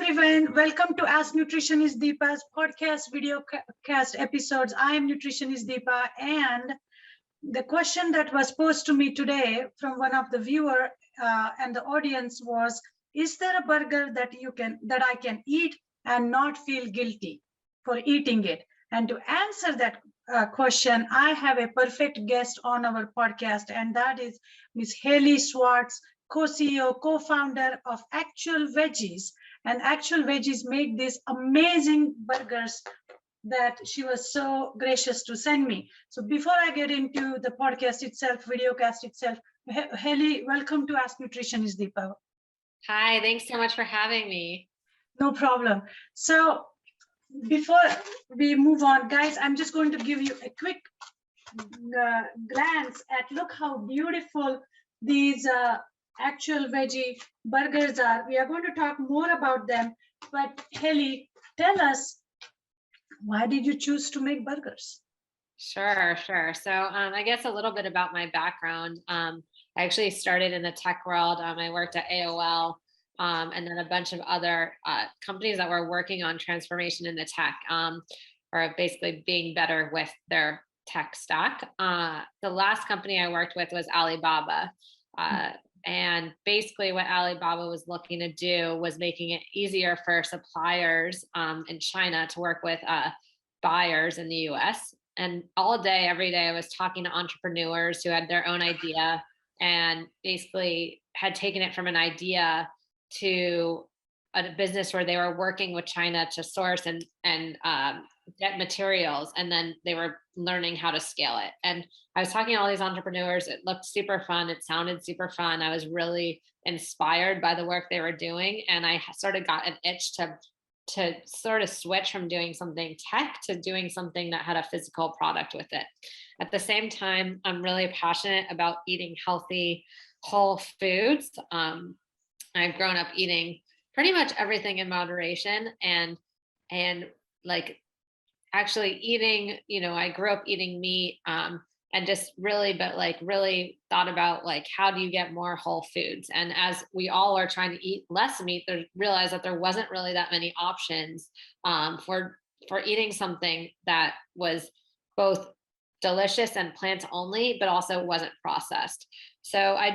everyone. Welcome to Ask Nutritionist Deepa's podcast video cast episodes. I am Nutritionist Deepa, and the question that was posed to me today from one of the viewer and the audience was: is there a burger that I can eat and not feel guilty for eating it? And to answer that question, I have a perfect guest on our podcast, and that is Ms. Hailey Swartz, co-CEO, co-founder of Actual Veggies. And Actual Veggies make these amazing burgers that she was so gracious to send me. So before I get into the podcast itself, videocast itself, Hailey, welcome to Ask Nutritionist Deepa. Hi, thanks so much for having me. No problem. So before we move on, guys, I'm just going to give you a quick glance at look how beautiful these Actual Veggie burgers are. We are going to talk more about them, but Hailey, tell us, why did you choose to make burgers? Sure. So I guess a little bit about my background. I actually started in the tech world. I worked at AOL and then a bunch of other companies that were working on transformation in the tech or basically being better with their tech stack. The last company I worked with was Alibaba. And basically what Alibaba was looking to do was making it easier for suppliers in China to work with buyers in the US. And all day, every day, I was talking to entrepreneurs who had their own idea and basically had taken it from an idea to a business where they were working with China to source and get materials, and then they were learning how to scale it. And I was talking to all these entrepreneurs. It looked super fun. It sounded super fun. I was really inspired by the work they were doing, and I sort of got an itch to sort of switch from doing something tech to doing something that had a physical product with it. At the same time, I'm really passionate about eating healthy, whole foods. I've grown up eating pretty much everything in moderation, and like actually eating, I grew up eating meat and just really thought about like, how do you get more whole foods? And as we all are trying to eat less meat, realized that there wasn't really that many options for eating something that was both delicious and plant only, but also wasn't processed. So I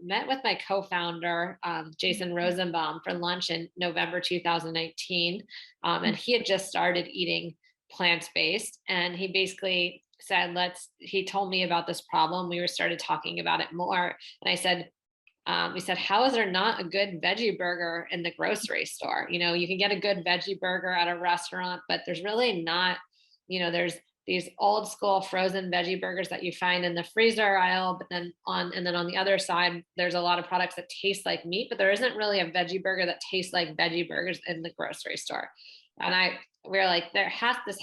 met with my co-founder, Jason Rosenbaum, for lunch in November 2019. And he had just started eating plant-based. And he basically said, he told me about this problem. We started talking about it more. And I said, we said, how is there not a good veggie burger in the grocery store? You can get a good veggie burger at a restaurant, but there's really not, there's these old school frozen veggie burgers that you find in the freezer aisle, but then on the other side, there's a lot of products that taste like meat, but there isn't really a veggie burger that tastes like veggie burgers in the grocery store. And we were like, this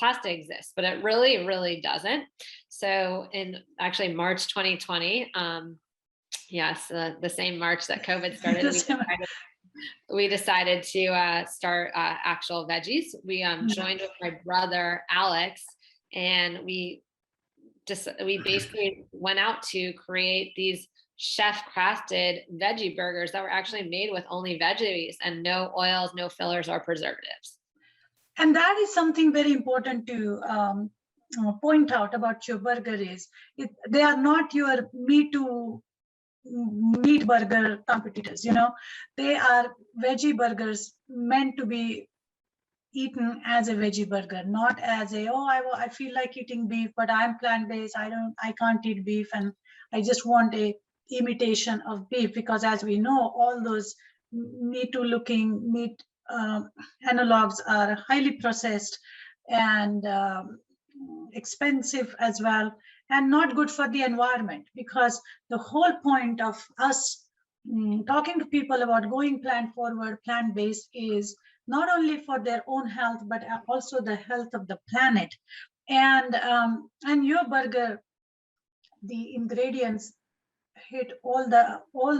has to exist, but it really, really doesn't. So in actually March 2020, yes, the same March that COVID started, we decided to start Actual Veggies. We joined with my brother, Alex, and we basically went out to create these chef crafted veggie burgers that were actually made with only veggies and no oils, no fillers or preservatives. And that is something very important to point out about your burger is they are not your meat burger competitors. They are veggie burgers meant to be eaten as a veggie burger, not as I feel like eating beef, but I'm plant-based. I can't eat beef, and I just want a imitation of beef, because as we know, all those looking meat analogs are highly processed and expensive as well, and not good for the environment, because the whole point of us talking to people about going plant-forward, plant-based is not only for their own health, but also the health of the planet. And your burger, the ingredients hit all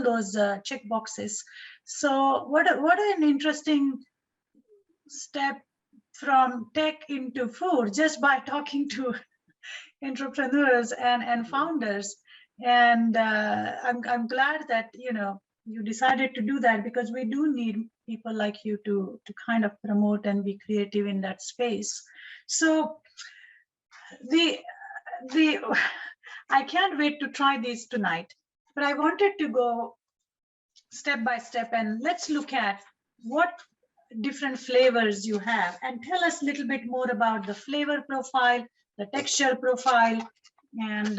those check boxes. So what an interesting step from tech into food, just by talking to entrepreneurs and founders. And I'm glad that you decided to do that, because we do need people like you to kind of promote and be creative in that space. So the I can't wait to try these tonight, but I wanted to go step by step and let's look at what different flavors you have, and tell us a little bit more about the flavor profile, the texture profile, and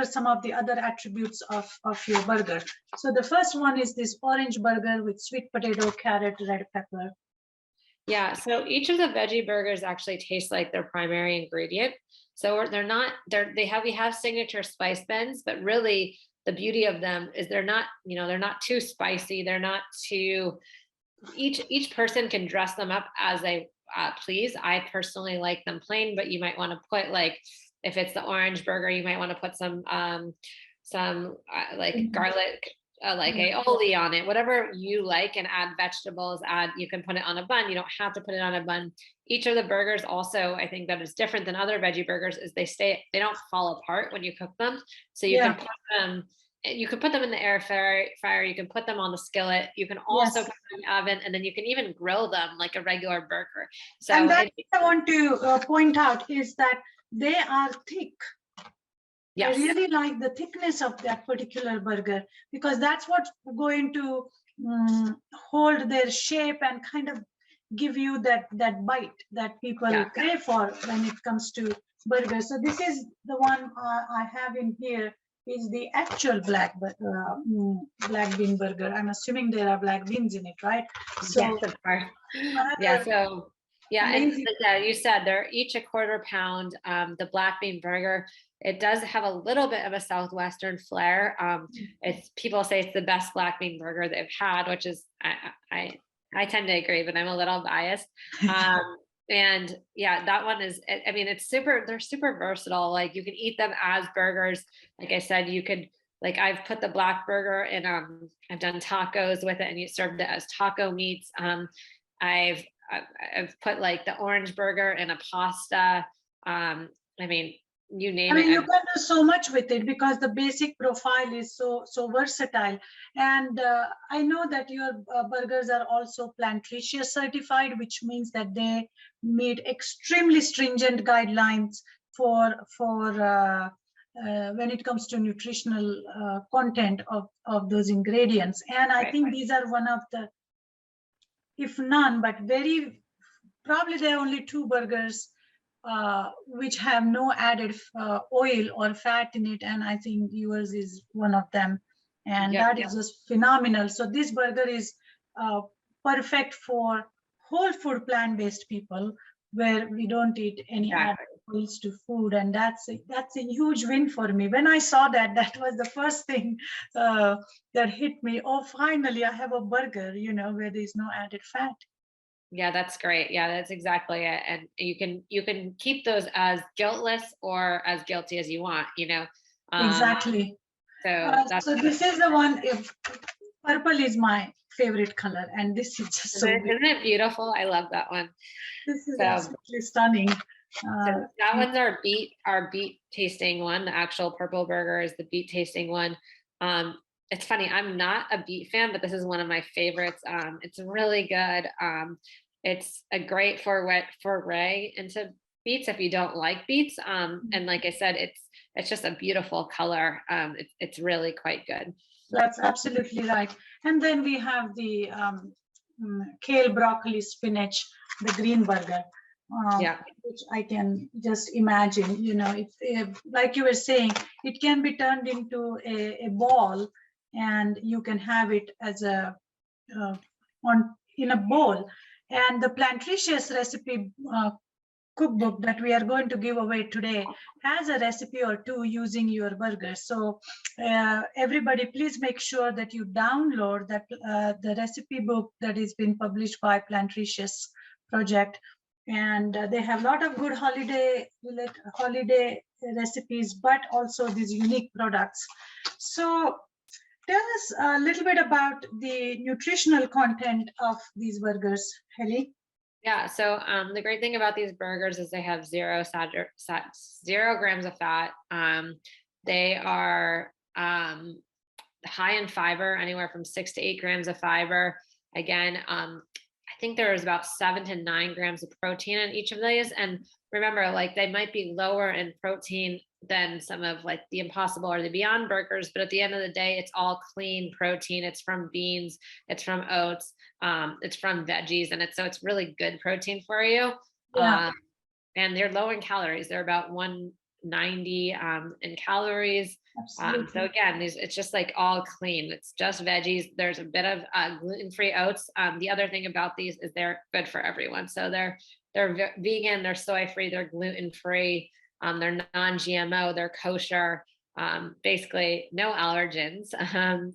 some of the other attributes of your burger. So the first one is this orange burger with sweet potato, carrot, red pepper. Yeah, so each of the veggie burgers actually tastes like their primary ingredient. So we have signature spice blends, but really the beauty of them is they're not too spicy. They're not too, each person can dress them up as they please. I personally like them plain, but you might want to put, like, if it's the orange burger, you might want to put some garlic, like aioli on it, whatever you like, and add vegetables. You can put it on a bun. You don't have to put it on a bun. Each of the burgers also, I think that is different than other veggie burgers, is they don't fall apart when you cook them. So you can put them in the air fryer. You can put them on the skillet. You can also put them in the oven, and then you can even grill them like a regular burger. So and that I want to point out is that they are thick. Yes. I really like the thickness of that particular burger, because that's what's going to hold their shape and kind of give you that bite that people crave for when it comes to burgers. So this is the one I have in here, is the actual black bean burger. I'm assuming there are black beans in it, right? So, yes, of course. Yeah. So and you said they're each a quarter pound. The black bean burger, it does have a little bit of a Southwestern flair. People say it's the best black bean burger they've had, which is I tend to agree, but I'm a little biased. And yeah, that one is, I mean, they're super versatile. Like, you can eat them as burgers. Like I said, you could, like, I've put the black burger in, I've done tacos with it, and you served it as taco meats. I've put, like, the orange burger in a pasta. I mean, you name it. You can do so much with it, because the basic profile is so versatile. And I know that your burgers are also Plantricious certified, which means that they meet extremely stringent guidelines for when it comes to nutritional content of those ingredients. And I think these are one of the, if none, but probably there are only 2 burgers which have no added oil or fat in it, and I think yours is one of them, and that is just phenomenal. So this burger is perfect for whole food plant-based people, where we don't eat any added oils to food, and that's a huge win for me. When I saw that was the first thing that hit me. Oh, finally I have a burger, where there is no added fat. Yeah, that's great. Yeah, that's exactly it. And you can keep those as guiltless or as guilty as you want, Exactly. So this is the one. If purple is my favorite color, and this is just isn't it beautiful? I love that one. This is absolutely stunning. So that one's our beet tasting one. The actual purple burger is the beet tasting one. It's funny, I'm not a beet fan, but this is one of my favorites. It's really good. It's a great foray into beets if you don't like beets. And like I said, it's just a beautiful color. It's really quite good. That's absolutely right. And then we have the kale, broccoli, spinach, the green burger. Which I can just imagine, if, like you were saying, it can be turned into a ball, and you can have it as in a bowl. And the Plantricious recipe cookbook that we are going to give away today has a recipe or 2 using your burger. So everybody, please make sure that you download the recipe book that has been published by Plantricious Project. And they have a lot of good holiday recipes, but also these unique products. So tell us a little bit about the nutritional content of these burgers, Hailey. Yeah, so the great thing about these burgers is they have 0 grams of fat. They are high in fiber, anywhere from 6 to 8 grams of fiber. Again, I think there's about 7 to 9 grams of protein in each of these. And remember, like they might be lower in protein than some of like the Impossible or the Beyond Burgers, but at the end of the day, it's all clean protein. It's from beans, it's from oats, it's from veggies, and it's really good protein for you. Yeah. And they're low in calories. They're about 190 in calories. So again, it's just like all clean. It's just veggies. There's a bit of gluten-free oats. The other thing about these is they're good for everyone. So they're vegan, they're soy-free, they're gluten-free, they're non-GMO, they're kosher, basically no allergens. And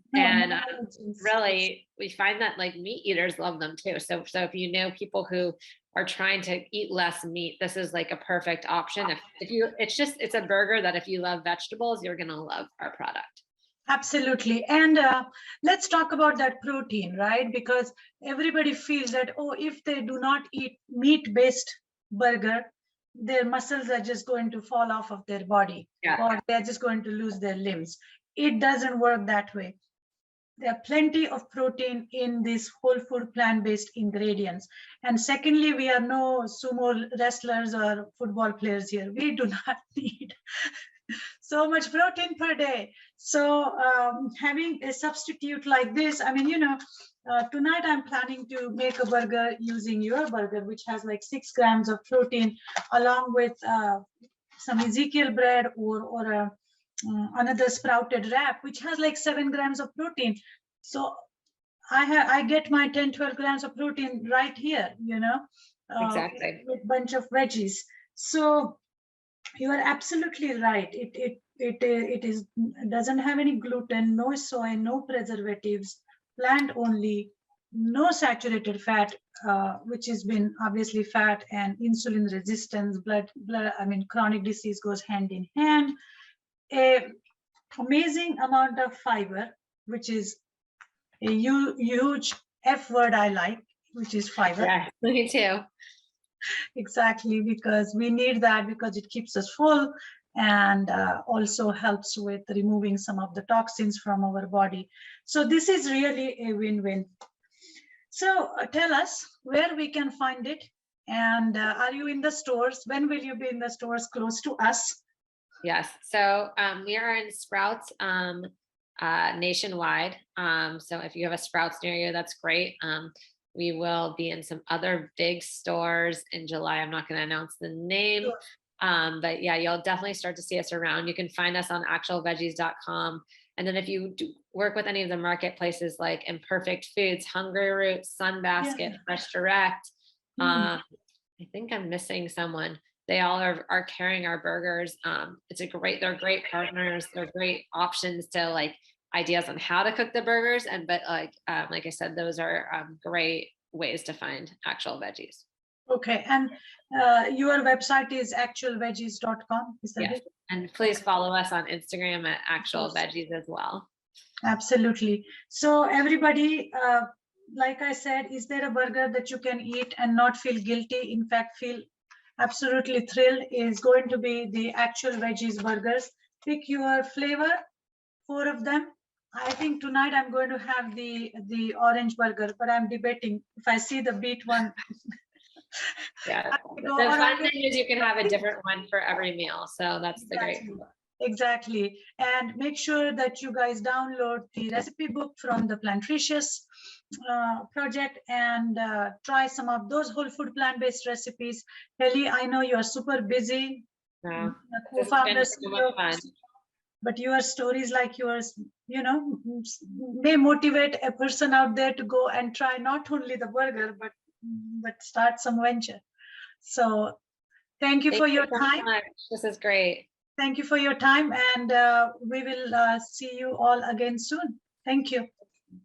really, we find that like meat eaters love them too. So if you know people who are trying to eat less meat, this is like a perfect option. It's a burger that if you love vegetables, you're going to love our product. Absolutely. And let's talk about that protein, right? Because everybody feels that, oh, if they do not eat meat-based burger, their muscles are just going to fall off of their body, or they're just going to lose their limbs. It doesn't work that way. There are plenty of protein in these whole food plant-based ingredients. And secondly, we are no sumo wrestlers or football players here. We do not need so much protein per day. So having a substitute like this, I mean, tonight I'm planning to make a burger using your burger, which has like 6 grams of protein, along with some Ezekiel bread or another sprouted wrap, which has like 7 grams of protein. So I get my 10-12 grams of protein right here, Exactly. with a bunch of veggies. So you are absolutely right. It doesn't have any gluten, no soy, no preservatives, plant only, no saturated fat, which has been obviously fat and insulin resistance, chronic disease goes hand in hand. A amazing amount of fiber, which is a huge F word I like, which is fiber. Yeah, me too. Exactly, because we need that, because it keeps us full and also helps with removing some of the toxins from our body. So this is really a win-win. So tell us where we can find it, and are you in the stores? When will you be in the stores close to us? Yes. So we are in Sprouts nationwide. So if you have a Sprouts near you, that's great. We will be in some other big stores in July. I'm not going to announce the name, sure. But yeah, you'll definitely start to see us around. You can find us on actualveggies.com. And then if you work with any of the marketplaces like Imperfect Foods, Hungry Roots, Sunbasket, Fresh Direct, I think I'm missing someone. They all are carrying our burgers. They're great partners. They're great options to like ideas on how to cook the burgers. But like I said, those are great ways to find Actual Veggies. Okay. And your website is actualveggies.com. Is that it? And please follow us on Instagram at Actual Veggies as well. Absolutely. So everybody, like I said, is there a burger that you can eat and not feel guilty? In fact, feel absolutely thrilled, is going to be the Actual Veggies burgers. Pick your flavor, 4 of them. I think tonight I'm going to have the orange burger, but I'm debating if I see the beet one. Yeah. The fun thing is you can have a different one for every meal. So that's the great thing. Exactly. And make sure that you guys download the recipe book from the Plantricious project and try some of those whole food plant-based recipes. Hailey, I know you're super busy. Wow. Co-founder, so fun. But your stories like yours, may motivate a person out there to go and try not only the burger, but start some venture. So thank you for your time. This is great. Thank you for your time, and we will see you all again soon. Thank you.